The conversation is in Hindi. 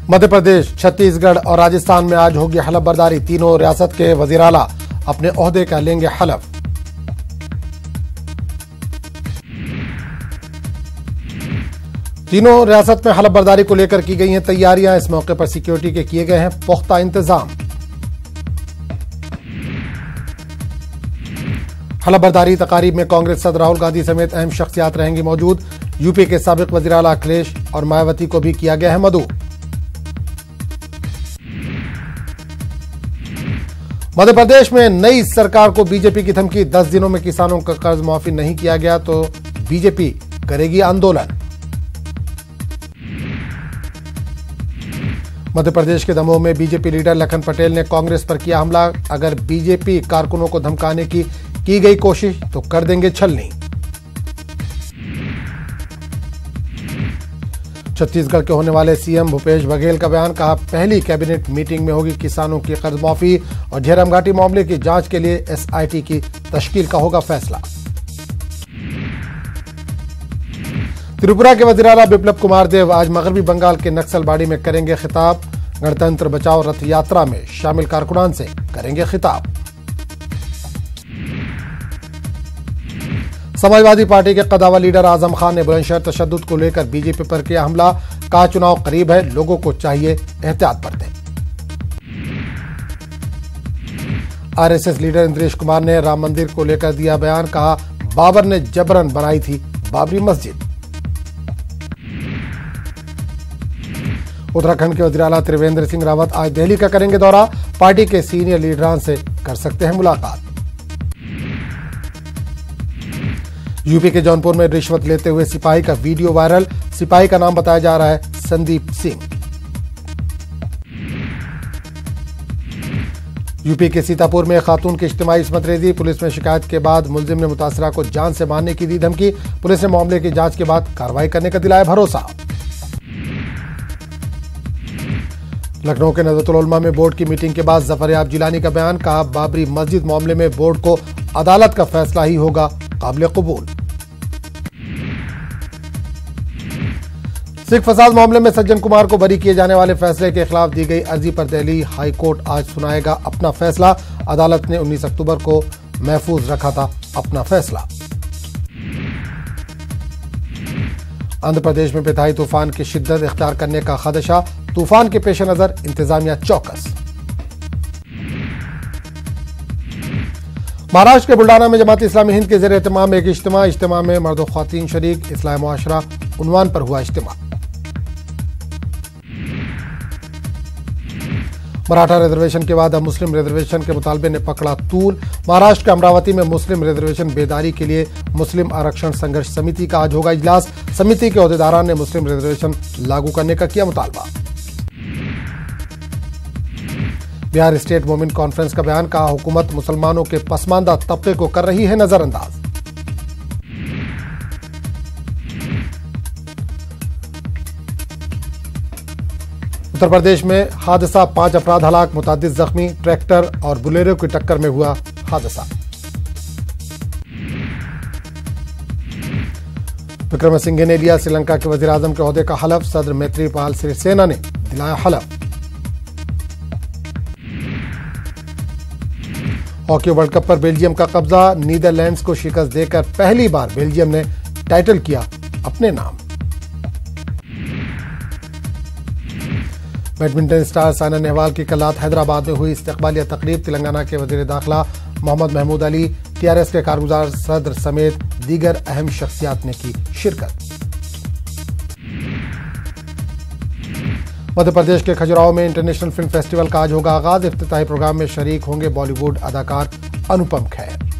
मध्य प्रदेश, छत्तीसगढ़ और राजस्थान में आज होगी हलफ बर्दारी। तीनों रियासत के वजीर आला अपने ओहदे का लेंगे हलफ। तीनों रियासत में हलफ बर्दारी को लेकर की गई हैं तैयारियां। इस मौके पर सिक्योरिटी के किए गए हैं पुख्ता इंतजाम। हलफ बर्दारी तकारीब में कांग्रेस सदर राहुल गांधी समेत अहम शख्सियात रहेंगी मौजूद। यूपी के साबिक वजीर आला अखिलेश और मायावती को भी किया गया है मदऊ। मध्य प्रदेश में नई सरकार को बीजेपी की धमकी। 10 दिनों में किसानों का कर्ज माफी नहीं किया गया तो बीजेपी करेगी आंदोलन। मध्य प्रदेश के दमोह में बीजेपी लीडर लखन पटेल ने कांग्रेस पर किया हमला। अगर बीजेपी कारकुनों को धमकाने की गई कोशिश तो कर देंगे छलनी। छत्तीसगढ़ के होने वाले सीएम भूपेश बघेल का बयान। कहा, पहली कैबिनेट मीटिंग में होगी किसानों की कर्ज माफी और झेरम घाटी मामले की जांच के लिए एसआईटी की तश्कील का होगा फैसला। त्रिपुरा के वजीर आला बिप्लब कुमार देव आज मगरबी बंगाल के नक्सलबाड़ी में करेंगे खिताब। गणतंत्र बचाओ रथ यात्रा में शामिल कारकुनान से करेंगे खिताब। समाजवादी पार्टी के कदावर लीडर आजम खान ने बुलंदशहर तशद्दुद को लेकर बीजेपी पर किया हमला। कहा, चुनाव करीब है, लोगों को चाहिए एहतियात बरतें। आरएसएस लीडर इंद्रेश कुमार ने राम मंदिर को लेकर दिया बयान। कहा, बाबर ने जबरन बनाई थी बाबरी मस्जिद। उत्तराखंड के वजीर आला त्रिवेंद्र सिंह रावत आज दिल्ली का करेंगे दौरा। पार्टी के सीनियर लीडरान से कर सकते हैं मुलाकात। यूपी के जौनपुर में रिश्वत लेते हुए सिपाही का वीडियो वायरल। सिपाही का नाम बताया जा रहा है संदीप सिंह। यूपी के सीतापुर में खातून की इज्तिमाई इस्मत रेजी। पुलिस में शिकायत के बाद मुलजिम ने मुतासिरा को जान से मारने की दी धमकी। पुलिस ने मामले की जांच के बाद कार्रवाई करने का दिलाया भरोसा। लखनऊ के नज़रतुल उलमा में बोर्ड की मीटिंग के बाद जफर याब जिलानी का बयान। कहा, बाबरी मस्जिद मामले में बोर्ड को अदालत का फैसला ही होगा काबिल कबूल। सिख फसाद मामले में सज्जन कुमार को बरी किए जाने वाले फैसले के खिलाफ दी गई अर्जी पर दिल्ली हाई कोर्ट आज सुनाएगा अपना फैसला। अदालत ने 19 अक्टूबर को महफूज रखा था अपना फैसला। आंध्र प्रदेश में पेथाई तूफान की शिद्दत इख्तियार करने का खदशा। तूफान के पेश नजर इंतजामिया चौकस। महाराष्ट्र के बुल्डाना में जमात इस्लामी हिंद के ज़ेर एहतमाम एक इज्तिमा में मर्द व ख्वातीन शरीक। इस्लाह मुआशरा उन्वान पर हुआ इज्तिमा। मराठा रिजर्वेशन के बाद अब मुस्लिम रिजर्वेशन के मुतालबे ने पकड़ा तूल। महाराष्ट्र के अमरावती में मुस्लिम रिजर्वेशन बेदारी के लिए मुस्लिम आरक्षण संघर्ष समिति का आज होगा इजलास। समिति के ओहदेदारान ने मुस्लिम रिजर्वेशन लागू करने का किया मुतालबा। बिहार स्टेट मोमिन कॉन्फ्रेंस का बयान। कहा, हुकूमत मुसलमानों के पसमानदा तबके को कर रही है नजरअंदाज। उत्तर प्रदेश में हादसा, 5 अफराद हलाक, मुतादिद जख्मी। ट्रैक्टर और बुलेरो की टक्कर में हुआ हादसा। विक्रमसिंघे ने लिया श्रीलंका के वजीर आजम के ओहदे का हलफ। सदर मैत्रीपाल सिरिसेना ने दिलाया हलफ। हॉकी वर्ल्ड कप पर बेल्जियम का कब्जा। नीदरलैंड्स को शिकस्त देकर पहली बार बेल्जियम ने टाइटल किया अपने नाम। बैडमिंटन स्टार साइना नेहवाल की कल रात हैदराबाद में हुई इस्तकबालिया तकरीब। तेलंगाना के वजीर दाखिला मोहम्मद महमूद अली, टीआरएस के कारगुजार सदर समेत दीगर अहम शख्सियात ने की शिरकत। मध्य प्रदेश के खजुराहो में इंटरनेशनल फिल्म फेस्टिवल का आज होगा आगाज। इफ्तिताही प्रोग्राम में शरीक होंगे बॉलीवुड अदाकार अनुपम खेर।